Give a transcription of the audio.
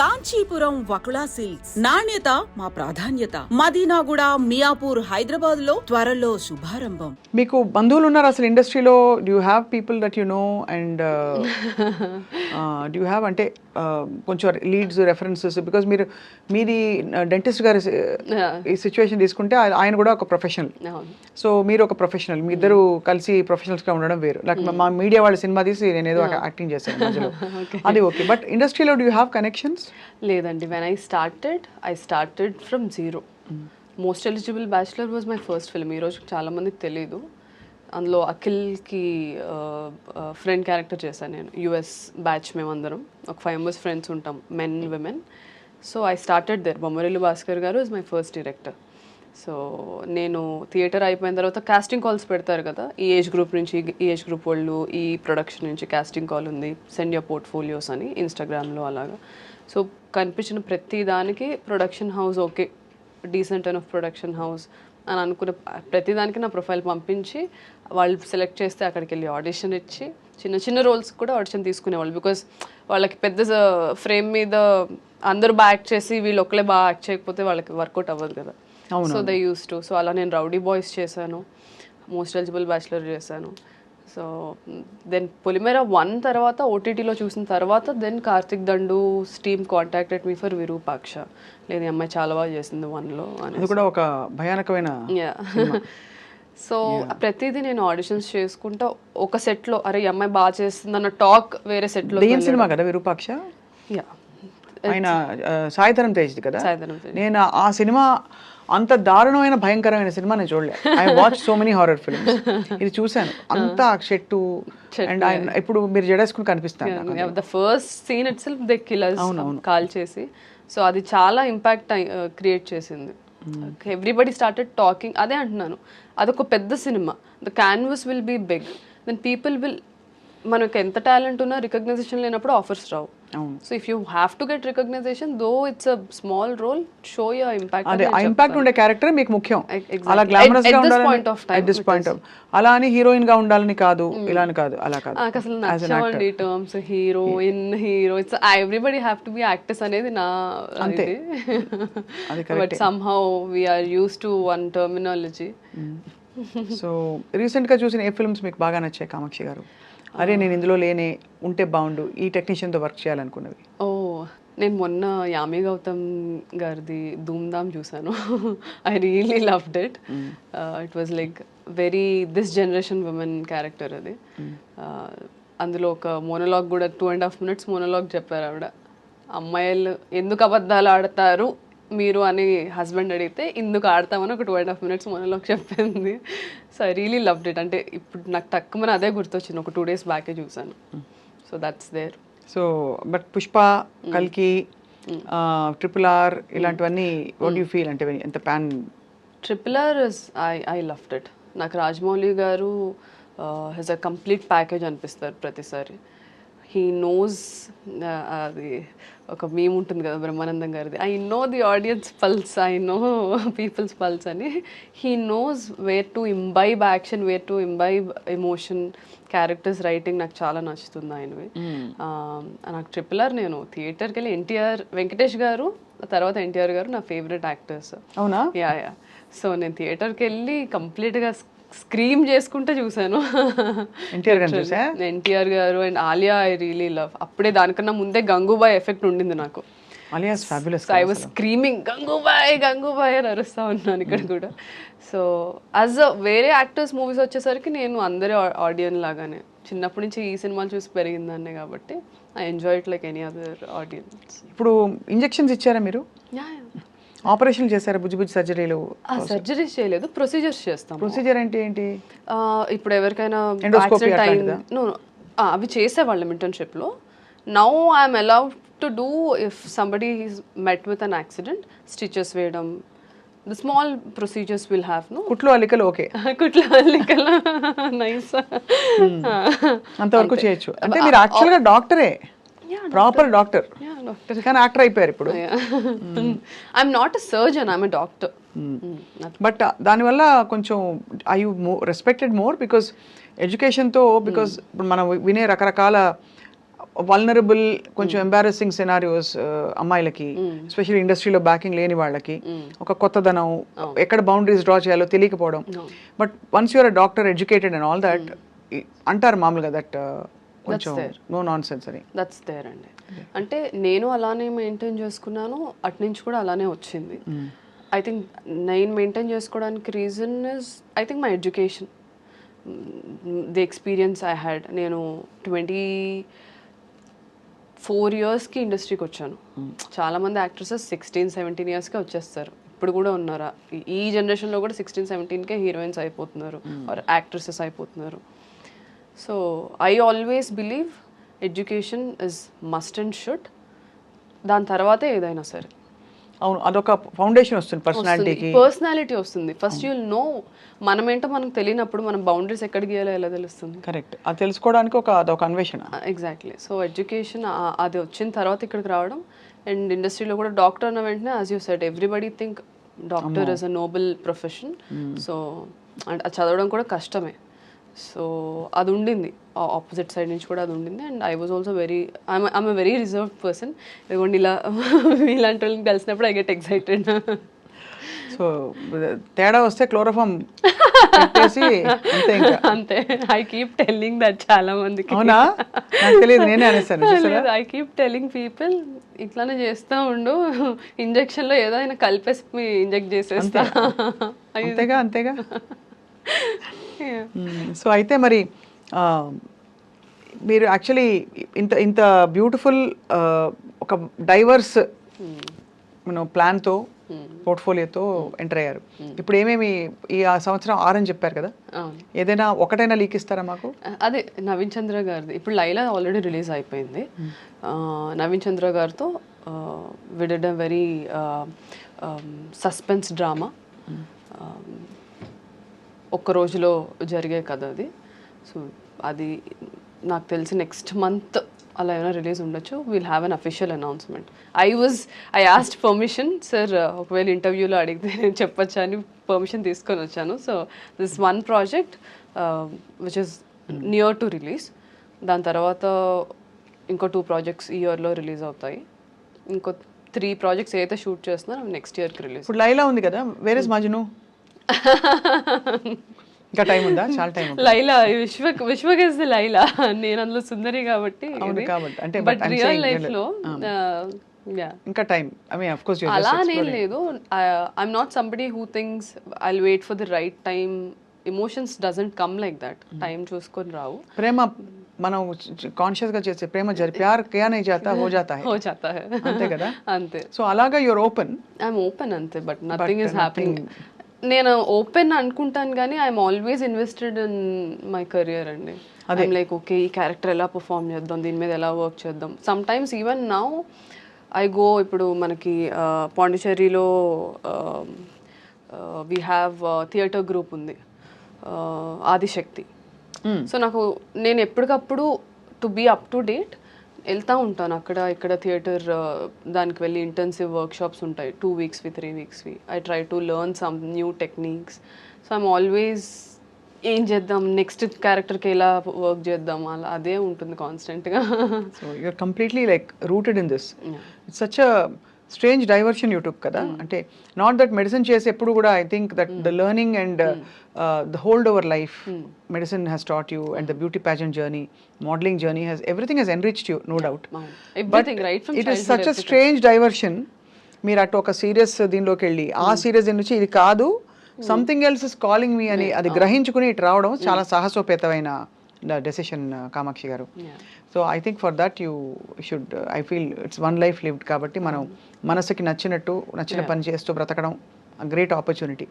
Kanchipuram Vakula silks, నాణ్యత మా ప్రాధాన్యత. మదీనాగూడ, మియాపూర్, హైదరాబాద్ లో త్వరలో శుభారంభం. మీకు బంధువులు ఉన్నారు అసలు ఇండస్ట్రీలో? Do you have people that you know and do you have అంటే కొంచెం లీడ్స్ రెఫరెన్సెస్? బికాజ్ మీది డెంటిస్ట్ గారి ఈ సిచ్యువేషన్ తీసుకుంటే ఆయన కూడా ఒక ప్రొఫెషనల్, సో మీరు ఒక ప్రొఫెషనల్, మీ ఇద్దరు కలిసి ప్రొఫెషనల్స్గా ఉండడం వేరు. లైక్ మా మీడియా వాళ్ళ సినిమా తీసి నేను ఏదో యాక్టింగ్ చేశాను మధ్యలో, అది ఓకే. బట్ ఇండస్ట్రీలో డూ యూ హ్యావ్ కనెక్షన్స్? లేదండి, when I started from zero. Most eligible bachelor was my first film. ఈరోజు చాలామందికి తెలీదు. అందులో అఖిల్కి ఫ్రెండ్ క్యారెక్టర్ చేశాను నేను. యుఎస్ బ్యాచ్ మేమందరం ఒక 5 members ఫ్రెండ్స్ ఉంటాం, men women. So I started there. Bommarillu Bhaskar garu is my first director. So నేను థియేటర్ అయిపోయిన తర్వాత కాస్టింగ్ కాల్స్ పెడతారు కదా, ఈ ఏజ్ గ్రూప్ నుంచి, ఈ ఏజ్ గ్రూప్ వాళ్ళు, ఈ ప్రొడక్షన్ నుంచి కాస్టింగ్ కాల్ ఉంది, సెండ్ యువర్ పోర్ట్ఫోలియోస్ అని ఇన్స్టాగ్రామ్లో అలాగా. సో కనిపించిన ప్రతి దానికి production house okay, decent and of production house అని అనుకున్న ప్రతిదానికి నా ప్రొఫైల్ పంపించి వాళ్ళు సెలెక్ట్ చేస్తే అక్కడికి వెళ్ళి ఆడిషన్ ఇచ్చి చిన్న చిన్న రోల్స్ కూడా ఆడిషన్ తీసుకునేవాళ్ళు. బికాస్ వాళ్ళకి పెద్ద ఫ్రేమ్ మీద అందరూ బాగా యాక్ట్ చేసి వీళ్ళు ఒక్కలే బాగా యాక్ట్ చేయకపోతే వాళ్ళకి వర్కౌట్ అవ్వదు కదా. So they use to. So అలా నేను రౌడీ బాయ్స్ చేశాను, మోస్ట్ ఎలిజిబుల్ బ్యాచులర్ చేశాను. సో దెన్ పొలిమేర 1 తర్వాత ఓటీటీలో చూసిన తర్వాత then Karthik Dandu team contacted me for Virupaksha. లేదు, ఈ అమ్మాయి చాలా బాగా చేసింది 1లో అని. అది కూడా ఒక భయానకమైన. సో ప్రతిదీ నేను ఆడిషన్స్ చేసుకుంటా ఒక సెట్లో, అరే ఈ అమ్మాయి బాగా చేస్తుంది అన్న టాక్ వేరే సెట్లో. దెయ్యం సినిమా కదా విరూపాక్ష? ఆయన సాయిధరం తేజ్ కదా. నేను ఆ సినిమా అంత దారుణమైన భయంకరమైన సినిమా నేను చూడలేదు. I watch so many horror films, ఇది చూశాను. అంతా షెట్టు అండ్ ఆయన ఇప్పుడు మీరు జడేసుకుని కనిపిస్తాను. The first scene itself they killers call చేసి, సో అది చాలా ఇంపాక్ట్ క్రియేట్ చేసింది. Everybody started talking. అదే అంటున్నాను, అదొక పెద్ద సినిమా. The canvas will be big, then people will, మనకు ఎంత టాలెంట్ ఉన్నా రికగ్నైజేషన్ లేనప్పుడు ఆఫర్స్ రావు. So if you have to get recognition, though it's a small role, show your impact. అదే ఆ ఇంపాక్ట్ ఉండే క్యారెక్టర్ మీకు ముఖ్యం. అలా గ్లామరస్ గా ఉండాలి at this point of అలా అని హీరోయిన్ గా ఉండాలని కాదు, ఇలా అని కాదు, అలా కాదు. అసలు నచ్చవండి terms heroine, hero. It's everybody have to be actors అనేది నా అంతే. But somehow we are used to one terminology. So recent గా చూసిన ఏ ఫిల్మ్స్ మీకు బాగా నచ్చాయి కామాక్షి గారు? అరే నేను ఇందులో లేనే ఉంటే బాగుండు, ఈ టెక్నీషియన్తో వర్క్ చేయాలనుకున్నది? నేను మొన్న యామి గౌతమ్ గారిది ధూమ్ధామ్ చూసాను. I really loved it. It was like very this generation women character అది. అందులో ఒక మోనోలాగ్ కూడా 2.5 minutes మోనోలాగ్ చెప్పారు ఆవిడ. అమ్మాయిలు ఎందుకు అబద్ధాలు ఆడతారు మీరు అని హస్బెండ్ అడిగితే ఇందుకు ఆడతామని ఒక 2.5 minutes మోనోలాగ్ చెప్పింది. So I really loved it. అంటే ఇప్పుడు నాకు తక్కువ అదే గుర్తొచ్చింది, ఒక 2 days బ్యాకే చూసాను. So that's there. So but Pushpa, కల్కి, RRR ఇలాంటివన్నీ వాట్ యూ ఫీల్? అంటే ఎంత fan? RRR I loved it. నాకు రాజమౌళి గారు హెస్ అ కంప్లీట్ ప్యాకేజ్ అనిపిస్తారు ప్రతిసారి. హీ నోస్, అది ఒక మీమ్ ఉంటుంది కదా బ్రహ్మానందం గారిది, I know the audience pulse, I know people's pulse అని. He knows where to imbibe action, where to imbibe emotion. Characters writing నాకు చాలా నచ్చుతుంది ఆయనవి. నాకు RRR నేను థియేటర్కి వెళ్ళి ఎన్టీఆర్, వెంకటేష్ గారు తర్వాత ఎన్టీఆర్ గారు నా ఫేవరెట్ యాక్టర్స్. అవునా? యా. సో నేను థియేటర్కి వెళ్ళి కంప్లీట్గా స్క్రీమ్ చేసుకుంటే చూసాను. ఎన్టీఆర్ గారు and Alia I really love. అప్పుడే దానికన్నా ముందే గంగూబాయ్ ఎఫెక్ట్ ఉండింది నాకు. I was screaming Gangubai Gangubai అని అరుస్తా ఉన్నాను ఇక్కడ కూడా. సో యాజ్ అ వేరే యాక్టర్స్ మూవీస్ వచ్చేసరికి నేను అందరి ఆడియన్ లాగానే చిన్నప్పటి నుంచి ఈ సినిమాలు చూసి పెరిగిందాన్నే కాబట్టి I enjoy it like any other audience. ఇప్పుడు ఇంజెక్షన్స్ ఇచ్చారా మీరు? ఆపరేషన్ చేశారా? బుజ్జి సర్జరీలు? సర్జరీస్ చేయలేదు, ప్రొసీజర్స్ చేస్తాం. ప్రొసీజర్ అంటే ఏంటి? ఇప్పుడు ఎవరికైనా అవి చేసేవాళ్ళం ఇంటర్న్షిప్లో. Now I'm allowed to do if somebody is met with an accident, stitches వేయడం, the small procedures will have. No కుట్లు అల్లికలు ఓకే, కుట్లు అల్లికలు నైస్, అంతవరకు చేయొచ్చు. అంటే మీరు యాక్చువల్గా డాక్టరే, ప్రాపర్ డాక్టర్, కానీ యాక్టర్ అయిపోయారు ఇప్పుడు. I'm not a surgeon, I'm a doctor. But దానివల్ల కొంచెం I you respected more because ఎడ్యుకేషన్తో, బికాస్ మనం వినే రకరకాల వల్నరబుల్ కొంచెం ఎంబారసింగ్ సినారియోస్ అమ్మాయిలకి, ఎస్పెషల్లీ ఇండస్ట్రీలో బ్యాకింగ్ లేని వాళ్ళకి ఒక కొత్తదనం, ఎక్కడ బౌండరీస్ డ్రా చేయాలో తెలియకపోవడం. But once you're doctor educated and all that అంటారు మామూలుగా దట్ కొంచెం నో నాన్ సెన్స్ అని. దట్స్ దేర్ అండి. అంటే నేను అలానే మెయింటైన్ చేసుకున్నాను, అటు నుంచి కూడా అలానే వచ్చింది. ఐ థింక్ నేను మెయింటైన్ చేసుకోవడానికి reason is I think my education, the experience I had. నేను 24 yearsకి ఇండస్ట్రీకి వచ్చాను. చాలామంది యాక్ట్రెసెస్ 16-17 yearsకే వచ్చేస్తారు. ఇప్పుడు కూడా ఉన్నారా ఈ జనరేషన్లో కూడా 16-17కే హీరోయిన్స్ అయిపోతున్నారు ఆర్ యాక్ట్రెసెస్ అయిపోతున్నారు. So I always believe education is must and should. దాని తర్వాతే ఏదైనా సరే. అవును, అదొక ఫౌండేషన్ వస్తుంది పర్సనాలిటీకి. పర్సనాలిటీ వస్తుంది. ఫస్ట్ యూల్ నో మనమేంటో మనకు తెలియనప్పుడు మనం బౌండరీస్ ఎక్కడికి గీయాలో ఎలా తెలుస్తుంది? కరెక్ట్, అది తెలుసుకోవడానికి అదొక అన్వేషణ. ఎగ్జాక్ట్లీ. సో ఎడ్యుకేషన్ అది వచ్చిన తర్వాత ఇక్కడికి రావడం. అండ్ ఇండస్ట్రీలో కూడా డాక్టర్ అన్న వెంటనే as you said everybody think doctor is a Nobel profession. So అంటే అది చదవడం కూడా కష్టమే. సో అది ఉండింది, ఆపోజిట్ సైడ్ నుంచి కూడా అది ఉండింది. And I was also I'm a very reserved person. ఇదిగోండి ఇలా ఇలాంటి వాళ్ళని కలిసినప్పుడు ఐ గెట్ ఎక్సైటెడ్. సో తేడా వస్తే క్లోరోఫామ్ పెట్టేసి అంతే ఇంకా. అంతే. ఐ కీప్ టెల్లింగ్ దట్ చాలా మందికి. అవునా? నాకు తెలియదు, నేనే అనేసాను. ఐ కీప్ టెల్లింగ్ పీపుల్ ఇట్లానే చేస్తూ ఉండు, ఇంజెక్షన్లో ఏదైనా కలిపేసి ఇంజెక్ట్ చేసేస్తా. అంతేగా అంతేగా. సో అయితే మరి మీరు యాక్చువల్లీ ఇంత ఇంత బ్యూటిఫుల్ ఒక డైవర్స్ ప్లాన్తో పోర్ట్ఫోలియోతో ఎంటర్ అయ్యారు. ఇప్పుడు ఏమేమి ఈ సంవత్సరం 6 అని చెప్పారు కదా, ఏదైనా ఒకటైనా లీక్ ఇస్తారా మాకు? అదే నవీన్ చంద్ర గారిది ఇప్పుడు లైలా ఆల్రెడీ రిలీజ్ అయిపోయింది. నవీన్ చంద్ర గారితో we did a very suspense drama. ఒక్క రోజులో జరిగే కథ అది. సో అది నాకు తెలిసి నెక్స్ట్ మంత్ అలా ఏమైనా రిలీజ్ ఉండొచ్చు. Will have an official announcement. I asked permission, sir ఒకవేళ ఇంటర్వ్యూలో అడిగితే నేను చెప్పొచ్చా అని పర్మిషన్ తీసుకొని వచ్చాను. So this one project which is near to release. దాని తర్వాత ఇంకో 2 projects ఈ ఇయర్లో రిలీజ్ అవుతాయి. ఇంకో 3 projects ఏదైతే షూట్ చేస్తున్నారో నెక్స్ట్ ఇయర్కి రిలీజ్. ఇప్పుడు లైలా ఉంది కదా, వేర్ ఇస్ మజ్ను? ఇంకా టైం ఉందా? చాలా time. Laila Vishwak is the Laila, నేను అందులో సుందరి కాబట్టి. అంటే బట్ రియల్ లైఫ్ లో ఇంకా time, I mean of course అలా నేను లేదు. I'm not somebody who thinks I will wait for the right time. Emotions doesn't come like that. Time చూసుకొని రావు. ప్రేమ మనం కాన్షియస్ గా చేసే ప్రేమ ప్యార్ క్యా నహీ జాతా హో జాతా హై. అంతే కదా? అంతే. సో అలాగా యూర్ ఓపెన్. ఐఎమ్ ఓపెన్ అంతే. But nothing is happening. నేను ఓపెన్ అనుకుంటాను కానీ I'm always invested in my career అండి. ఐఎమ్ లైక్ ఓకే ఈ క్యారెక్టర్ ఎలా పర్ఫామ్ చేద్దాం, దీని మీద ఎలా వర్క్ చేద్దాం. Sometimes even now I go, ఇప్పుడు మనకి పాండిచేరిలో వీ హ్యావ్ థియేటర్ గ్రూప్ ఉంది, ఆదిశక్తి. సో నాకు నేను ఎప్పటికప్పుడు to be up to date వెళ్తూ ఉంటాను. అక్కడ ఇక్కడ థియేటర్ దానికి వెళ్ళి ఇంటెన్సివ్ వర్క్షాప్స్ ఉంటాయి 2 weeksవి 3 weeksవి. I try to learn some new techniques. So I'm always ఏం చేద్దాం, నెక్స్ట్ క్యారెక్టర్కి ఎలా వర్క్ చేద్దాం, అలా అదే ఉంటుంది కాన్స్టెంట్గా. So you're completely like rooted in this. It's such a strange diversion YouTube కదా. అంటే నాట్ దట్ మెడిసిన్ చేసి ఎప్పుడు కూడా I think that the learning and the hold over life medicine has taught you, and the beauty pageant journey, modeling journey, has everything has enriched you, no doubt. But it is such a strange diversion. మీరు అటు ఒక serious దీనిలోకి వెళ్ళి ఆ serious నుంచి ఇది కాదు, something else is calling మీ అని అది గ్రహించుకుని ఇటు రావడం చాలా సాహసోపేతమైన డెసిషన్ కామాక్షి గారు. So I think for that you should, I feel it's one life lived కాబట్టి మనం మనసుకి నచ్చిన పని చేస్తూ బ్రతకడం గ్రేట్ ఆపర్చునిటీ.